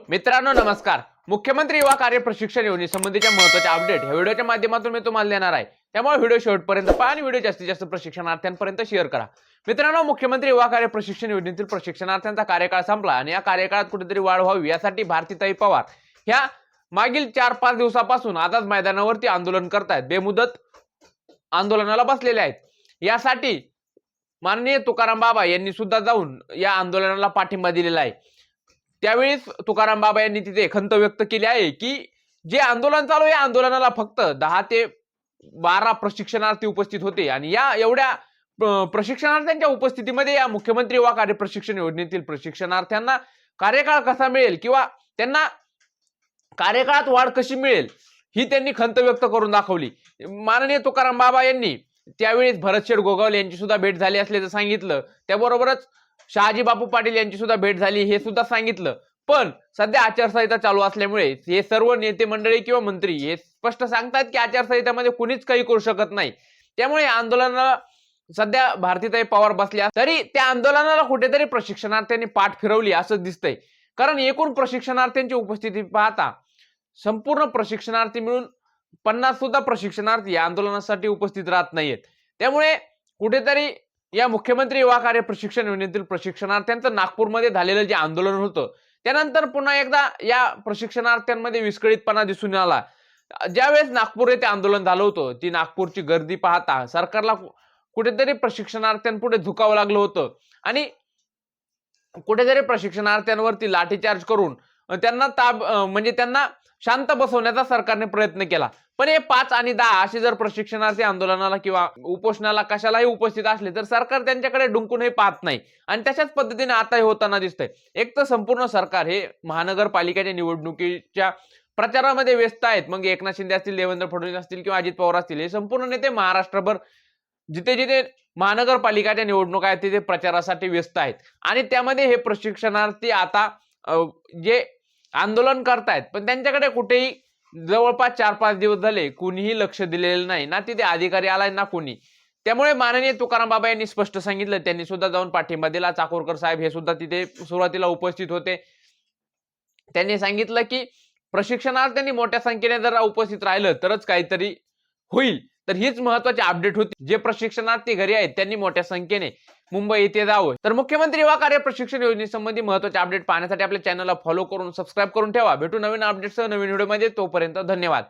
मित्रांनो नमस्कार। मुख्यमंत्री युवा कार्य प्रशिक्षण योजनेसंबंधीच्या महत्त्वाच्या अपडेट ह्या व्हिडिओच्या माध्यमातून मी तुम्हाला देणार आहे। त्यामुळे व्हिडिओ शेवटपर्यंत पहा आणि व्हिडिओ जास्तीत जास्त प्रशिक्षणार्थ्यांपर्यंत शेअर करा। मित्रांनो, मुख्यमंत्री युवा कार्य प्रशिक्षण योजनेतील प्रशिक्षणार्थ्यांचा कार्यकाळ संपला आणि या कार्यकाळात कुठेतरी वाढ व्हावी यासाठी भारतीताई पवार ह्या मागील 4-5 दिवसापासून आझाद मैदानावरती आंदोलन करतायत, बेमुदत आंदोलनाला बसलेले आहेत। यासाठी माननीय तुकाराम बाबा यांनी सुद्धा जाऊन या आंदोलनाला पाठिंबा दिलेला आहे। त्यावेळेस तुकाराम बाबा यांनी तिथे खंत व्यक्त केली आहे की जे आंदोलन चालू आहे या आंदोलनाला फक्त 10 ते 12 प्रशिक्षणार्थी उपस्थित होते आणि या एवढ्या प्रशिक्षणार्थ्यांच्या उपस्थितीमध्ये या मुख्यमंत्री युवा कार्य प्रशिक्षण योजनेतील प्रशिक्षणार्थ्यांना कार्यकाळ कसा मिळेल किंवा त्यांना कार्यकाळात वाढ कशी मिळेल ही त्यांनी खंत व्यक्त करून दाखवली। माननीय तुकाराम बाबा यांनी त्यावेळेस भरतशेठ गोगावले यांची सुद्धा भेट झाली असल्याचं सांगितलं। त्याबरोबरच शहाजी बापू पाटील यांची सुद्धा भेट झाली हे सुद्धा सांगितलं। पण सध्या आचारसंहिता चालू असल्यामुळे हे सर्व नेते मंडळी किंवा मंत्री हे स्पष्ट सांगतात की आचारसंहितेमध्ये कुणीच काही करू शकत नाही। त्यामुळे आंदोलनाला सध्या भारतीताई पवार बसल्या, तरी त्या आंदोलनाला कुठेतरी प्रशिक्षणार्थ्यांनी पाठ फिरवली असं दिसतंय। कारण एकूण प्रशिक्षणार्थ्यांची उपस्थिती पाहता संपूर्ण प्रशिक्षणार्थी मिळून 50 सुद्धा प्रशिक्षणार्थी या आंदोलनासाठी उपस्थित राहत नाहीयेत। त्यामुळे कुठेतरी या मुख्यमंत्री युवा कार्य प्रशिक्षण योजनेतील प्रशिक्षणार्थ्यांचं नागपूरमध्ये झालेलं जे आंदोलन होतं त्यानंतर पुन्हा एकदा या प्रशिक्षणार्थ्यांमध्ये विस्कळीतपणा दिसून आला। ज्यावेळेस नागपूर येथे आंदोलन झालं होतं ती नागपूरची गर्दी पाहता सरकारला कुठेतरी प्रशिक्षणार्थ्यांपुढे झुकावं लागलं होतं आणि कुठेतरी प्रशिक्षणार्थ्यांवरती लाठीचार्ज करून त्यांना त्यांना शांत बसवण्याचा सरकारने प्रयत्न केला। पण हे 5 आणि 10 असे जर प्रशिक्षणार्थी आंदोलनाला किंवा उपोषणाला कशालाही उपस्थित असले तर सरकार त्यांच्याकडे डुंकूनही पाहत नाही आणि तशाच पद्धतीने आता हे होताना दिसतंय। एक तर संपूर्ण सरकार हे महानगरपालिकेच्या निवडणुकीच्या प्रचारामध्ये व्यस्त आहेत। मग एकनाथ शिंदे असतील, देवेंद्र फडणवीस असतील किंवा अजित पवार असतील, हे संपूर्ण नेते महाराष्ट्रभर जिथे जिथे महानगरपालिकेच्या निवडणुका आहेत तिथे प्रचारासाठी व्यस्त आहेत आणि त्यामध्ये हे प्रशिक्षणार्थी आता जे आंदोलन करतायत पण त्यांच्याकडे कुठेही जवळपास 4-5 दिवस झाले कुणीही लक्ष दिलेलं नाही, ना तिथे अधिकारी आलाय ना कोणी। त्यामुळे माननीय तुकाराम बाबा यांनी स्पष्ट सांगितलं, त्यांनी सुद्धा जाऊन पाठिंबा दिला। चाकूरकर साहेब हे सुद्धा तिथे सुरुवातीला उपस्थित होते। त्यांनी सांगितलं की प्रशिक्षणार्थ्यांनी मोठ्या संख्येने जर उपस्थित राहिलं तरच काहीतरी होईल। तर हीच महत्त्वाची अपडेट होती। जे प्रशिक्षणार्थी घरी आहेत त्यांनी मोठ्या संख्येने मुंबई येथे जावं। तर मुख्यमंत्री युवा कार्य प्रशिक्षण योजनेसंबंधी महत्त्वाचे अपडेट पाहण्यासाठी आपल्या चॅनलला फॉलो करून सबस्क्राइब करून ठेवा। भेटू नवीन अपडेट्ससह नवीन व्हिडिओमध्ये, तोपर्यंत धन्यवाद।